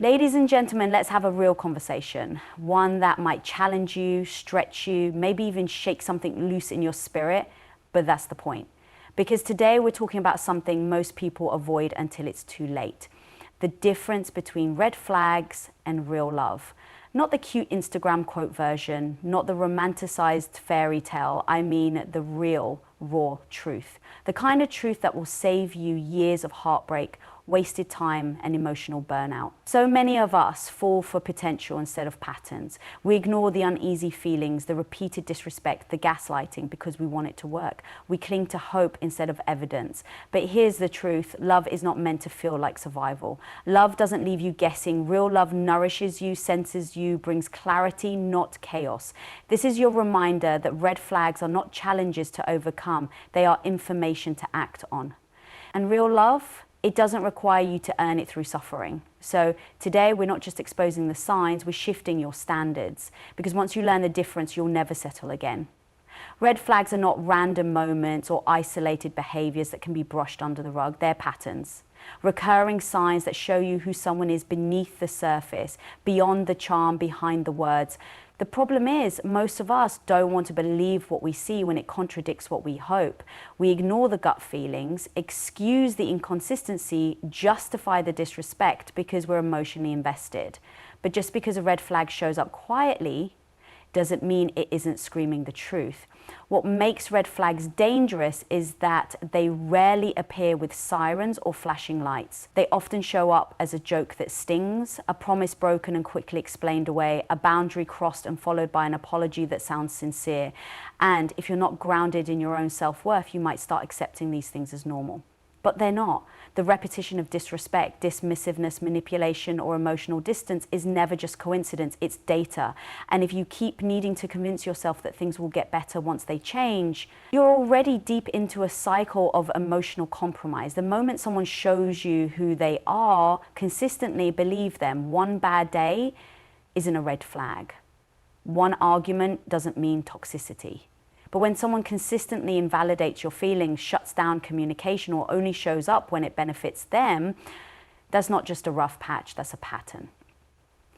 Ladies and gentlemen, let's have a real conversation. One that might challenge you, stretch you, maybe even shake something loose in your spirit, but that's the point. Because today we're talking about something most people avoid until it's too late. The difference between red flags and real love. Not the cute Instagram quote version, not the romanticized fairy tale, I mean the real, raw truth. The kind of truth that will save you years of heartbreak, wasted time and emotional burnout. So many of us fall for potential instead of patterns. We ignore the uneasy feelings, the repeated disrespect, the gaslighting because we want it to work. We cling to hope instead of evidence. But here's the truth, love is not meant to feel like survival. Love doesn't leave you guessing. Real love nourishes you, senses you, brings clarity, not chaos. This is your reminder that red flags are not challenges to overcome, they are information to act on. And real love, it doesn't require you to earn it through suffering. So today we're not just exposing the signs, we're shifting your standards. Because once you learn the difference, you'll never settle again. Red flags are not random moments or isolated behaviors that can be brushed under the rug, they're patterns. Recurring signs that show you who someone is beneath the surface, beyond the charm, behind the words. The problem is, most of us don't want to believe what we see when it contradicts what we hope. We ignore the gut feelings, excuse the inconsistency, justify the disrespect because we're emotionally invested. But just because a red flag shows up quietly doesn't mean it isn't screaming the truth. What makes red flags dangerous is that they rarely appear with sirens or flashing lights. They often show up as a joke that stings, a promise broken and quickly explained away, a boundary crossed and followed by an apology that sounds sincere. And if you're not grounded in your own self-worth, you might start accepting these things as normal. But they're not. The repetition of disrespect, dismissiveness, manipulation, or emotional distance is never just coincidence, it's data. And if you keep needing to convince yourself that things will get better once they change, you're already deep into a cycle of emotional compromise. The moment someone shows you who they are, consistently believe them. One bad day isn't a red flag. One argument doesn't mean toxicity. But when someone consistently invalidates your feelings, shuts down communication, or only shows up when it benefits them, that's not just a rough patch, that's a pattern.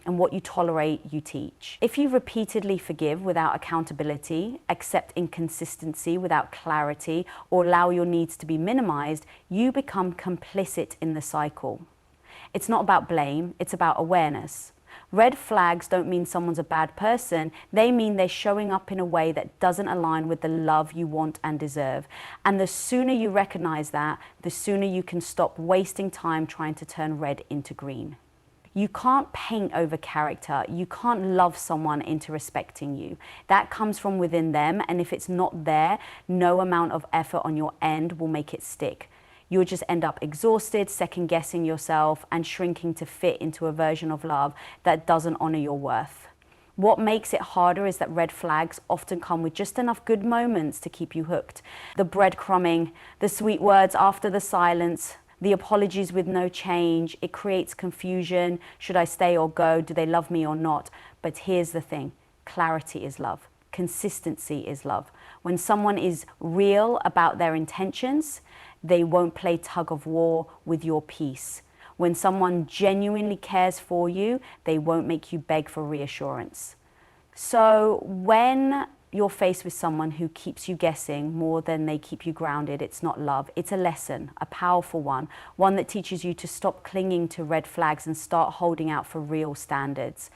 And what you tolerate, you teach. If you repeatedly forgive without accountability, accept inconsistency without clarity, or allow your needs to be minimized, you become complicit in the cycle. It's not about blame, it's about awareness. Red flags don't mean someone's a bad person, they mean they're showing up in a way that doesn't align with the love you want and deserve. And the sooner you recognize that, the sooner you can stop wasting time trying to turn red into green. You can't paint over character, you can't love someone into respecting you. That comes from within them, and if it's not there, no amount of effort on your end will make it stick. You'll just end up exhausted, second-guessing yourself, and shrinking to fit into a version of love that doesn't honor your worth. What makes it harder is that red flags often come with just enough good moments to keep you hooked. The breadcrumbing, the sweet words after the silence, the apologies with no change, it creates confusion. Should I stay or go? Do they love me or not? But here's the thing, clarity is love. Consistency is love. When someone is real about their intentions, they won't play tug of war with your peace. When someone genuinely cares for you, they won't make you beg for reassurance. So when you're faced with someone who keeps you guessing more than they keep you grounded, it's not love, it's a lesson, a powerful one, one that teaches you to stop clinging to red flags and start holding out for real standards.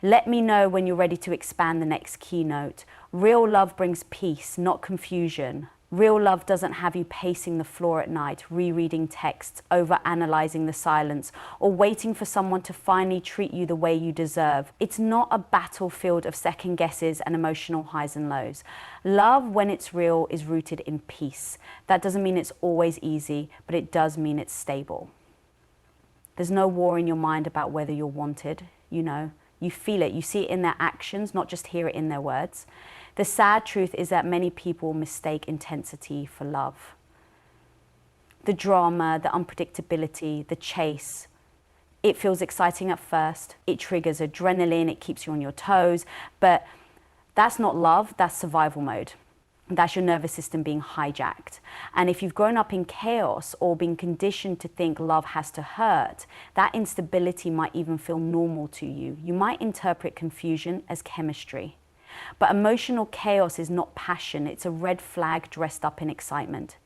Let me know when you're ready to expand the next keynote. Real love brings peace, not confusion. Real love doesn't have you pacing the floor at night, rereading texts, overanalyzing the silence, or waiting for someone to finally treat you the way you deserve. It's not a battlefield of second guesses and emotional highs and lows. Love, when it's real, is rooted in peace. That doesn't mean it's always easy, but it does mean it's stable. There's no war in your mind about whether you're wanted, you know. You feel it, you see it in their actions, not just hear it in their words. The sad truth is that many people mistake intensity for love. The drama, the unpredictability, the chase. It feels exciting at first, it triggers adrenaline, it keeps you on your toes, but that's not love, that's survival mode. That's your nervous system being hijacked. And if you've grown up in chaos or been conditioned to think love has to hurt, that instability might even feel normal to you. You might interpret confusion as chemistry. But emotional chaos is not passion, it's a red flag dressed up in excitement.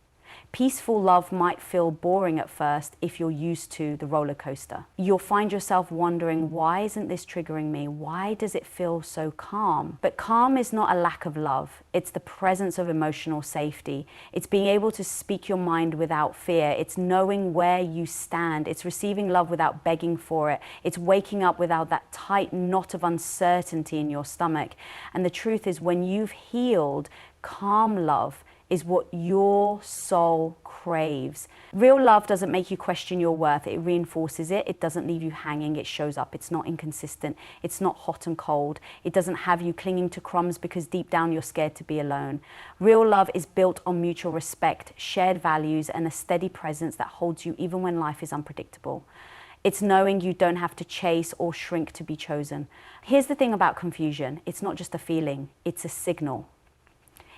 Peaceful love might feel boring at first if you're used to the roller coaster. You'll find yourself wondering, why isn't this triggering me? Why does it feel so calm? But calm is not a lack of love. It's the presence of emotional safety. It's being able to speak your mind without fear. It's knowing where you stand. It's receiving love without begging for it. It's waking up without that tight knot of uncertainty in your stomach. And the truth is, when you've healed, calm love is what your soul craves. Real love doesn't make you question your worth. It reinforces it. It doesn't leave you hanging. It shows up. It's not inconsistent. It's not hot and cold. It doesn't have you clinging to crumbs because deep down you're scared to be alone. Real love is built on mutual respect, shared values, and a steady presence that holds you even when life is unpredictable. It's knowing you don't have to chase or shrink to be chosen. Here's the thing about confusion. It's not just a feeling. It's a signal.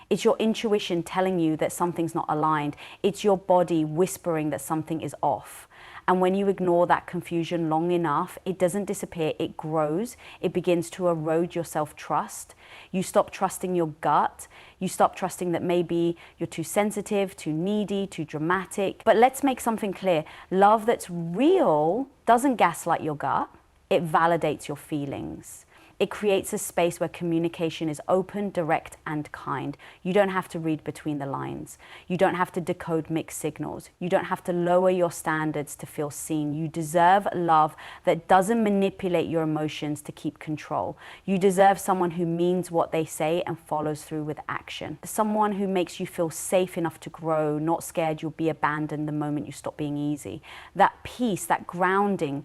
It's your intuition telling you that something's not aligned. It's your body whispering that something is off. And when you ignore that confusion long enough, it doesn't disappear, it grows. It begins to erode your self-trust. You stop trusting your gut. You stop trusting that maybe you're too sensitive, too needy, too dramatic. But let's make something clear. Love that's real doesn't gaslight your gut. It validates your feelings. It creates a space where communication is open, direct, and kind. You don't have to read between the lines. You don't have to decode mixed signals. You don't have to lower your standards to feel seen. You deserve love that doesn't manipulate your emotions to keep control. You deserve someone who means what they say and follows through with action. Someone who makes you feel safe enough to grow, not scared you'll be abandoned the moment you stop being easy. That peace, that grounding,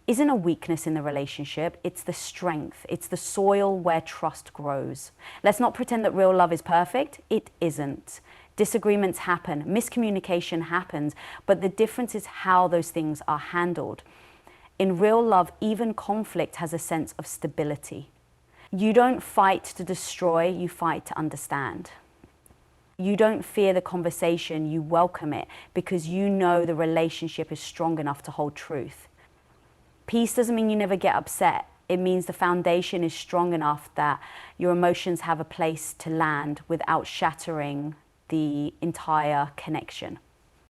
isn't a weakness in the relationship, it's the strength. It's the soil where trust grows. Let's not pretend that real love is perfect. It isn't. Disagreements happen, miscommunication happens, but the difference is how those things are handled. In real love, even conflict has a sense of stability. You don't fight to destroy, you fight to understand. You don't fear the conversation, you welcome it because you know the relationship is strong enough to hold truth. Peace doesn't mean you never get upset. It means the foundation is strong enough that your emotions have a place to land without shattering the entire connection.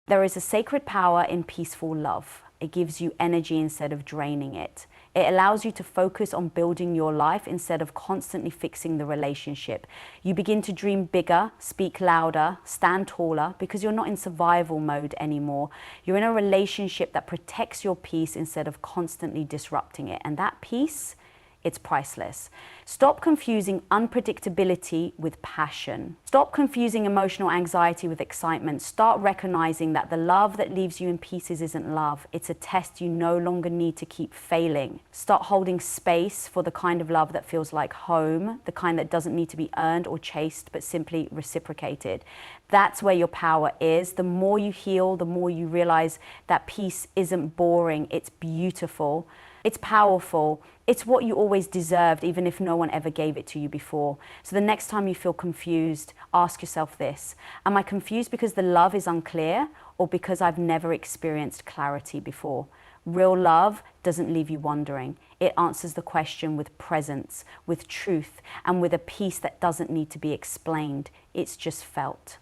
There is a sacred power in peaceful love. It gives you energy instead of draining it. It allows you to focus on building your life instead of constantly fixing the relationship. You begin to dream bigger, speak louder, stand taller because you're not in survival mode anymore. You're in a relationship that protects your peace instead of constantly disrupting it. And that peace, it's priceless. Stop confusing unpredictability with passion. Stop confusing emotional anxiety with excitement. Start recognizing that the love that leaves you in pieces isn't love. It's a test you no longer need to keep failing. Start holding space for the kind of love that feels like home, the kind that doesn't need to be earned or chased, but simply reciprocated. That's where your power is. The more you heal, the more you realize that peace isn't boring, it's beautiful. It's powerful. It's what you always deserved, even if no one ever gave it to you before. So the next time you feel confused, ask yourself this: am I confused because the love is unclear or because I've never experienced clarity before? Real love doesn't leave you wondering. It answers the question with presence, with truth, and with a peace that doesn't need to be explained. It's just felt.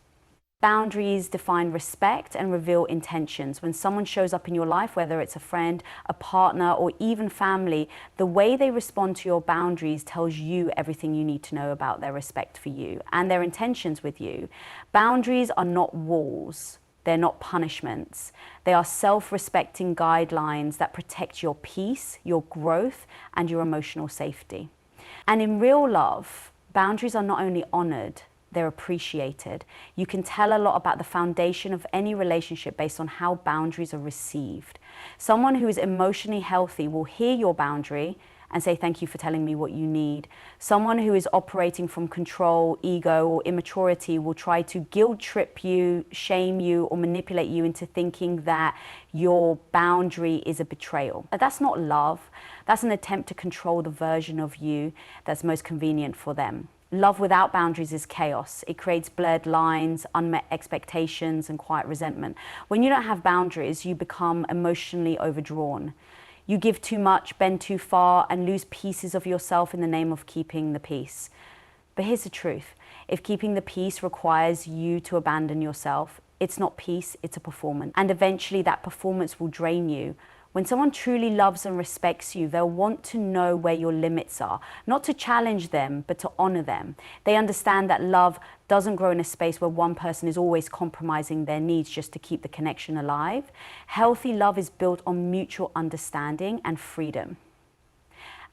Boundaries define respect and reveal intentions. When someone shows up in your life, whether it's a friend, a partner, or even family, the way they respond to your boundaries tells you everything you need to know about their respect for you and their intentions with you. Boundaries are not walls. They're not punishments. They are self-respecting guidelines that protect your peace, your growth, and your emotional safety. And in real love, boundaries are not only honored, they're appreciated. You can tell a lot about the foundation of any relationship based on how boundaries are received. Someone who is emotionally healthy will hear your boundary and say, thank you for telling me what you need. Someone who is operating from control, ego, or immaturity will try to guilt trip you, shame you, or manipulate you into thinking that your boundary is a betrayal. But that's not love. That's an attempt to control the version of you that's most convenient for them. Love without boundaries is chaos. It creates blurred lines, unmet expectations, and quiet resentment. When you don't have boundaries, you become emotionally overdrawn. You give too much, bend too far, and lose pieces of yourself in the name of keeping the peace. But here's the truth. If keeping the peace requires you to abandon yourself, it's not peace, it's a performance. And eventually that performance will drain you. When someone truly loves and respects you, they'll want to know where your limits are, not to challenge them, but to honor them. They understand that love doesn't grow in a space where one person is always compromising their needs just to keep the connection alive. Healthy love is built on mutual understanding and freedom.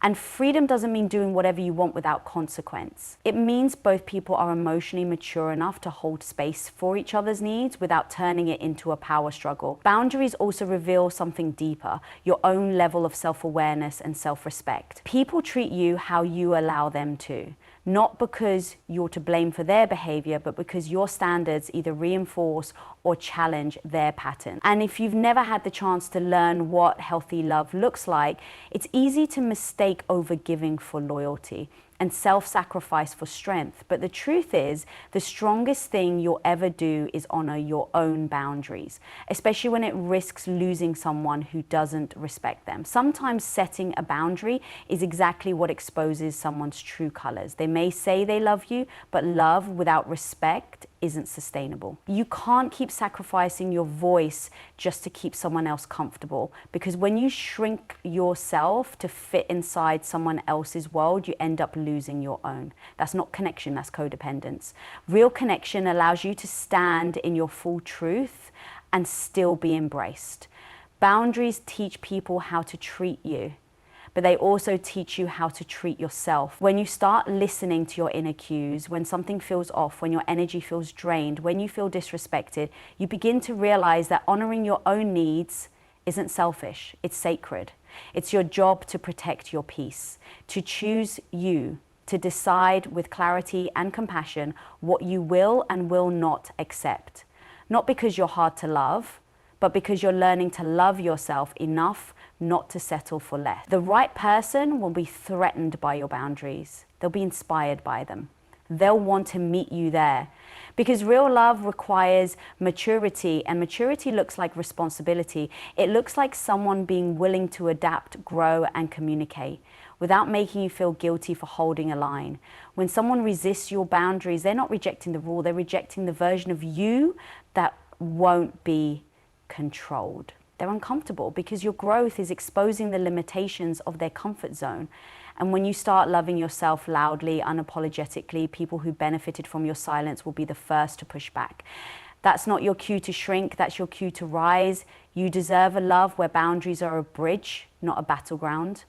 And freedom doesn't mean doing whatever you want without consequence. It means both people are emotionally mature enough to hold space for each other's needs without turning it into a power struggle. Boundaries also reveal something deeper, your own level of self-awareness and self-respect. People treat you how you allow them to. Not because you're to blame for their behavior, but because your standards either reinforce or challenge their pattern. And if you've never had the chance to learn what healthy love looks like, it's easy to mistake overgiving for loyalty and self-sacrifice for strength. But the truth is, the strongest thing you'll ever do is honor your own boundaries, especially when it risks losing someone who doesn't respect them. Sometimes setting a boundary is exactly what exposes someone's true colors. They may say they love you, but love without respect isn't sustainable. You can't keep sacrificing your voice just to keep someone else comfortable, because when you shrink yourself to fit inside someone else's world, you end up losing your own. That's not connection, that's codependence. Real connection allows you to stand in your full truth and still be embraced. Boundaries teach people how to treat you, but they also teach you how to treat yourself. When you start listening to your inner cues, when something feels off, when your energy feels drained, when you feel disrespected, you begin to realize that honoring your own needs isn't selfish, it's sacred. It's your job to protect your peace, to choose you, to decide with clarity and compassion what you will and will not accept. Not because you're hard to love, but because you're learning to love yourself enough not to settle for less. The right person will be threatened by your boundaries. They'll be inspired by them. They'll want to meet you there. Because real love requires maturity, and maturity looks like responsibility. It looks like someone being willing to adapt, grow, and communicate without making you feel guilty for holding a line. When someone resists your boundaries, they're not rejecting the rule, they're rejecting the version of you that won't be controlled. They're uncomfortable because your growth is exposing the limitations of their comfort zone. And when you start loving yourself loudly, unapologetically, people who benefited from your silence will be the first to push back. That's not your cue to shrink, that's your cue to rise. You deserve a love where boundaries are a bridge, not a battleground,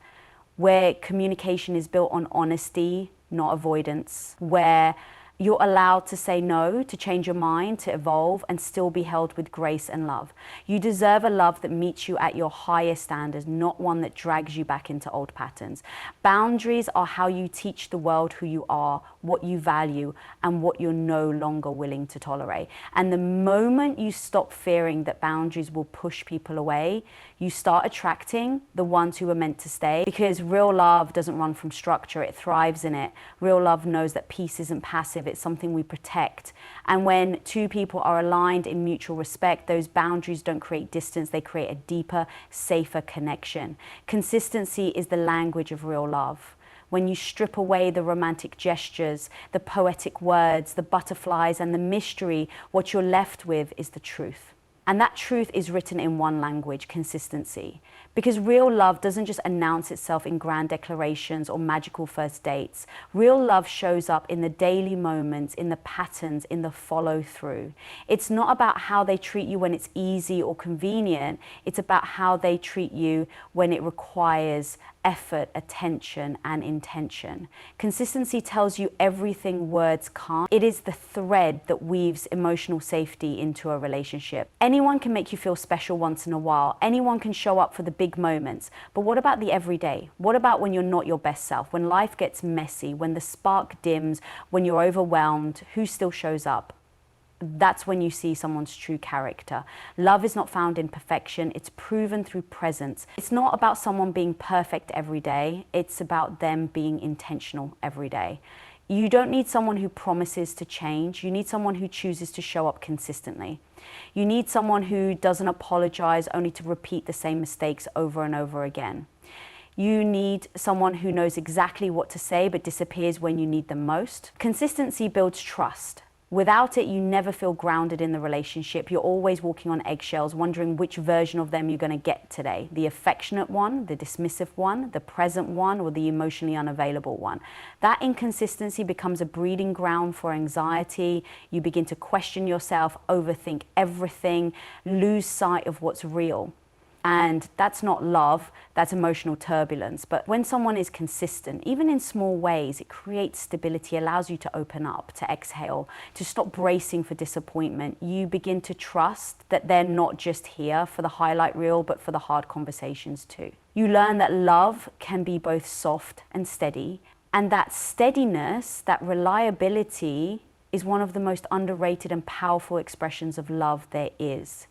where communication is built on honesty, not avoidance, where you're allowed to say no, to change your mind, to evolve, and still be held with grace and love. You deserve a love that meets you at your highest standards, not one that drags you back into old patterns. Boundaries are how you teach the world who you are, what you value, and what you're no longer willing to tolerate. And the moment you stop fearing that boundaries will push people away, you start attracting the ones who are meant to stay, because real love doesn't run from structure, it thrives in it. Real love knows that peace isn't passive, it's something we protect. And when two people are aligned in mutual respect, those boundaries don't create distance, they create a deeper, safer connection. Consistency is the language of real love. When you strip away the romantic gestures, the poetic words, the butterflies, and the mystery, what you're left with is the truth. And that truth is written in one language: consistency. Because real love doesn't just announce itself in grand declarations or magical first dates. Real love shows up in the daily moments, in the patterns, in the follow through. It's not about how they treat you when it's easy or convenient. It's about how they treat you when it requires effort, attention, and intention. Consistency tells you everything words can't. It is the thread that weaves emotional safety into a relationship. Anyone can make you feel special once in a while. Anyone can show up for the big moments. But what about the everyday? What about when you're not your best self? When life gets messy, when the spark dims, when you're overwhelmed, who still shows up? That's when you see someone's true character. Love is not found in perfection, it's proven through presence. It's not about someone being perfect every day, it's about them being intentional every day. You don't need someone who promises to change. You need someone who chooses to show up consistently. You need someone who doesn't apologize only to repeat the same mistakes over and over again. You need someone who knows exactly what to say but disappears when you need them most. Consistency builds trust. Without it, you never feel grounded in the relationship. You're always walking on eggshells, wondering which version of them you're going to get today. The affectionate one, the dismissive one, the present one, or the emotionally unavailable one. That inconsistency becomes a breeding ground for anxiety. You begin to question yourself, overthink everything, lose sight of what's real. And that's not love, that's emotional turbulence. But when someone is consistent, even in small ways, it creates stability, allows you to open up, to exhale, to stop bracing for disappointment. You begin to trust that they're not just here for the highlight reel, but for the hard conversations too. You learn that love can be both soft and steady. And that steadiness, that reliability, is one of the most underrated and powerful expressions of love there is.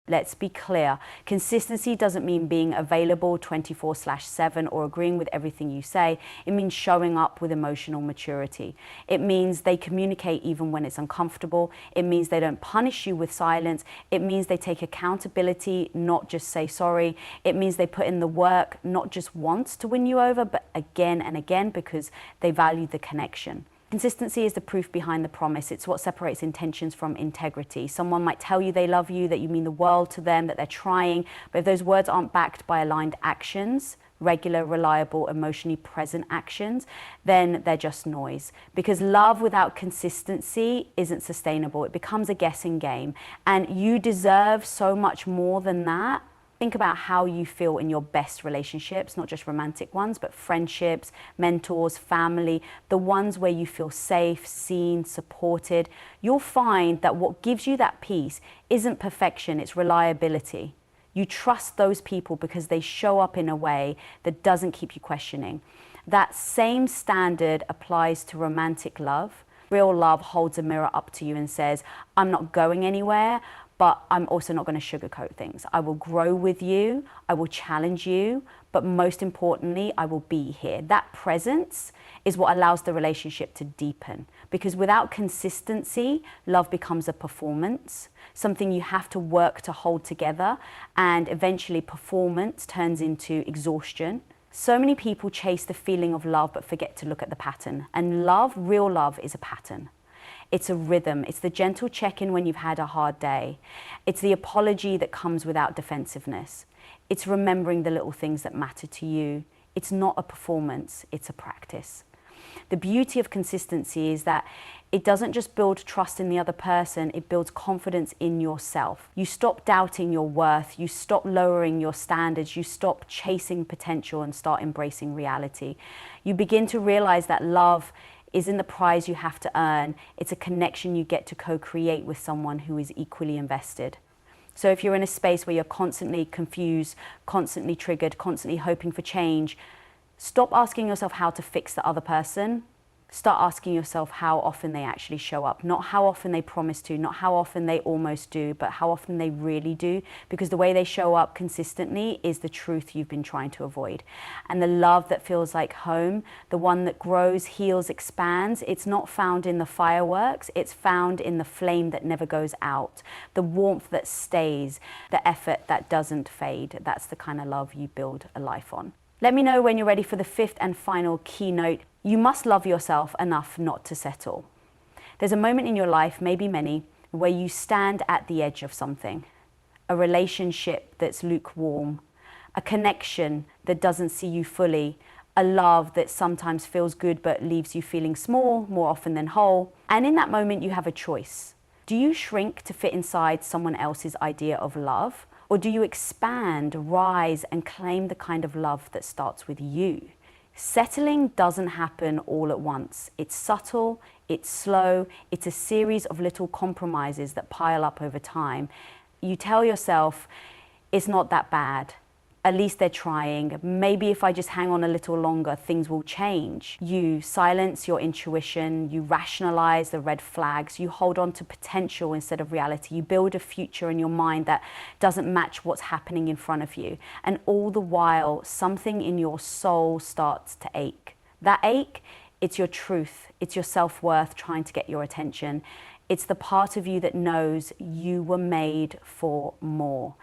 Let's be clear, consistency doesn't mean being available 24/7 or agreeing with everything you say. It means showing up with emotional maturity. It means they communicate even when it's uncomfortable. It means they don't punish you with silence. It means they take accountability, not just say sorry. It means they put in the work, not just once to win you over, but again and again because they value the connection. Consistency is the proof behind the promise. It's what separates intentions from integrity. Someone might tell you they love you, that you mean the world to them, that they're trying, but if those words aren't backed by aligned actions, regular, reliable, emotionally present actions, then they're just noise. Because love without consistency isn't sustainable. It becomes a guessing game, and you deserve so much more than that. Think about how you feel in your best relationships, not just romantic ones, but friendships, mentors, family, the ones where you feel safe, seen, supported. You'll find that what gives you that peace isn't perfection, it's reliability. You trust those people because they show up in a way that doesn't keep you questioning. That same standard applies to romantic love. Real love holds a mirror up to you and says, I'm not going anywhere, but I'm also not going to sugarcoat things. I will grow with you, I will challenge you, but most importantly, I will be here. That presence is what allows the relationship to deepen. Because without consistency, love becomes a performance, something you have to work to hold together, and eventually performance turns into exhaustion. So many people chase the feeling of love but forget to look at the pattern. And love, real love, is a pattern. It's a rhythm. It's the gentle check-in when you've had a hard day. It's the apology that comes without defensiveness. It's remembering the little things that matter to you. It's not a performance, it's a practice. The beauty of consistency is that it doesn't just build trust in the other person, it builds confidence in yourself. You stop doubting your worth, you stop lowering your standards, you stop chasing potential and start embracing reality. You begin to realize that love isn't the prize you have to earn, it's a connection you get to co-create with someone who is equally invested. So if you're in a space where you're constantly confused, constantly triggered, constantly hoping for change, stop asking yourself how to fix the other person. Start asking yourself how often they actually show up. Not how often they promise to, not how often they almost do, but how often they really do. Because the way they show up consistently is the truth you've been trying to avoid. And the love that feels like home, the one that grows, heals, expands, it's not found in the fireworks, it's found in the flame that never goes out. The warmth that stays, the effort that doesn't fade. That's the kind of love you build a life on. Let me know when you're ready for the fifth and final keynote. You must love yourself enough not to settle. There's a moment in your life, maybe many, where you stand at the edge of something. A relationship that's lukewarm, a connection that doesn't see you fully, a love that sometimes feels good but leaves you feeling small more often than whole. And in that moment, you have a choice. Do you shrink to fit inside someone else's idea of love? Or do you expand, rise, and claim the kind of love that starts with you? Settling doesn't happen all at once. It's subtle, it's slow, it's a series of little compromises that pile up over time. You tell yourself, it's not that bad. At least they're trying. Maybe if I just hang on a little longer, things will change. You silence your intuition, you rationalize the red flags, you hold on to potential instead of reality. You build a future in your mind that doesn't match what's happening in front of you. And all the while, something in your soul starts to ache. That ache It's your truth. It's your self-worth trying to get your attention. It's the part of you that knows you were made for more.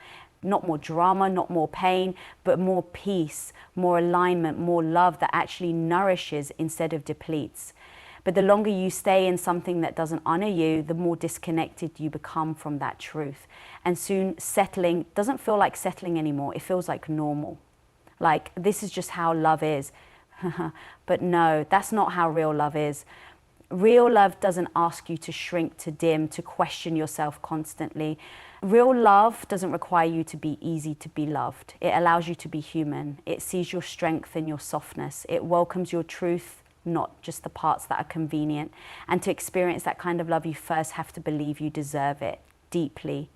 Not more drama, not more pain, but more peace, more alignment, more love that actually nourishes instead of depletes. But the longer you stay in something that doesn't honor you, the more disconnected you become from that truth. And soon settling doesn't feel like settling anymore. It feels like normal. Like, this is just how love is. But no, that's not how real love is. Real love doesn't ask you to shrink, to dim, to question yourself constantly. Real love doesn't require you to be easy to be loved. It allows you to be human. It sees your strength and your softness. It welcomes your truth, not just the parts that are convenient. And to experience that kind of love, you first have to believe you deserve it deeply,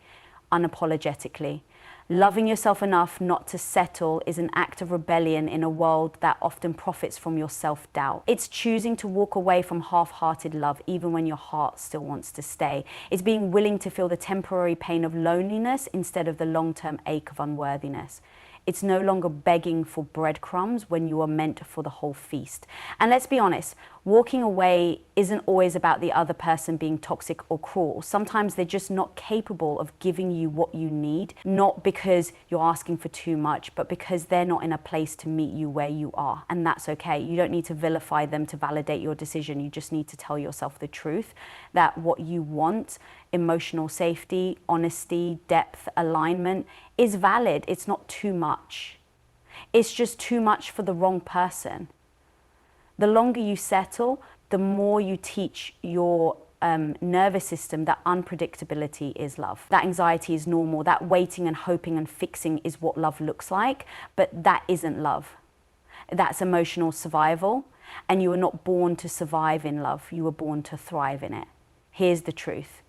unapologetically. Loving yourself enough not to settle is an act of rebellion in a world that often profits from your self-doubt. It's choosing to walk away from half-hearted love even when your heart still wants to stay. It's being willing to feel the temporary pain of loneliness instead of the long-term ache of unworthiness. It's no longer begging for breadcrumbs when you are meant for the whole feast. And let's be honest, walking away isn't always about the other person being toxic or cruel. Sometimes they're just not capable of giving you what you need, not because you're asking for too much, but because they're not in a place to meet you where you are. And that's okay. You don't need to vilify them to validate your decision. You just need to tell yourself the truth that what you want, emotional safety, honesty, depth, alignment, is valid. It's not too much. It's just too much for the wrong person. The longer you settle, the more you teach your nervous system that unpredictability is love. That anxiety is normal. That waiting and hoping and fixing is what love looks like, but that isn't love. That's emotional survival, and you were not born to survive in love. You were born to thrive in it. Here's the truth.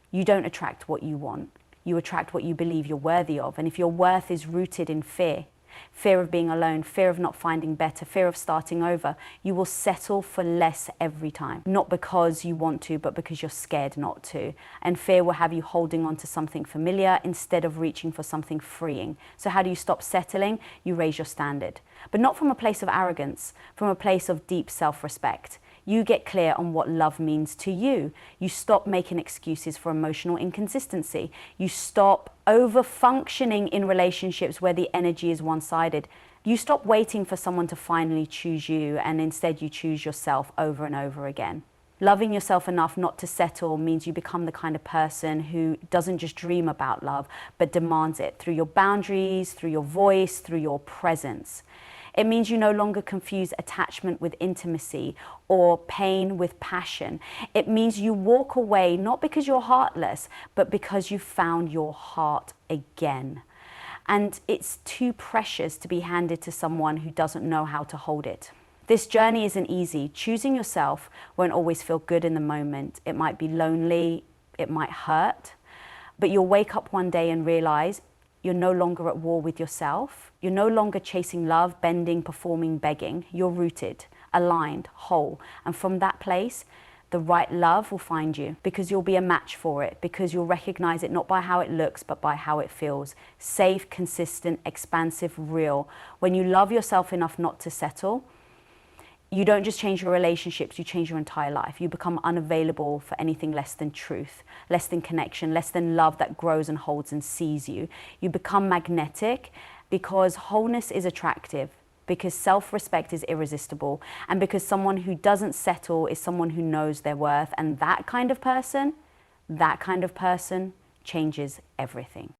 You don't attract what you want. You attract what you believe you're worthy of. And if your worth is rooted in fear, fear of being alone, fear of not finding better, fear of starting over, you will settle for less every time. Not because you want to, but because you're scared not to. And fear will have you holding on to something familiar instead of reaching for something freeing. So how do you stop settling? You raise your standard. But not from a place of arrogance, from a place of deep self-respect. You get clear on what love means to you. You stop making excuses for emotional inconsistency. You stop over-functioning in relationships where the energy is one-sided. You stop waiting for someone to finally choose you, and instead you choose yourself over and over again. Loving yourself enough not to settle means you become the kind of person who doesn't just dream about love, but demands it through your boundaries, through your voice, through your presence. It means you no longer confuse attachment with intimacy or pain with passion. It means you walk away not because you're heartless, but because you found your heart again. And it's too precious to be handed to someone who doesn't know how to hold it. This journey isn't easy. Choosing yourself won't always feel good in the moment. It might be lonely, it might hurt, but you'll wake up one day and realize you're no longer at war with yourself. You're no longer chasing love, bending, performing, begging. You're rooted, aligned, whole. And from that place, the right love will find you because you'll be a match for it, because you'll recognize it not by how it looks, but by how it feels. Safe, consistent, expansive, real. When you love yourself enough not to settle, you don't just change your relationships, you change your entire life. You become unavailable for anything less than truth, less than connection, less than love that grows and holds and sees you. You become magnetic because wholeness is attractive, because self-respect is irresistible, and because someone who doesn't settle is someone who knows their worth. And that kind of person changes everything.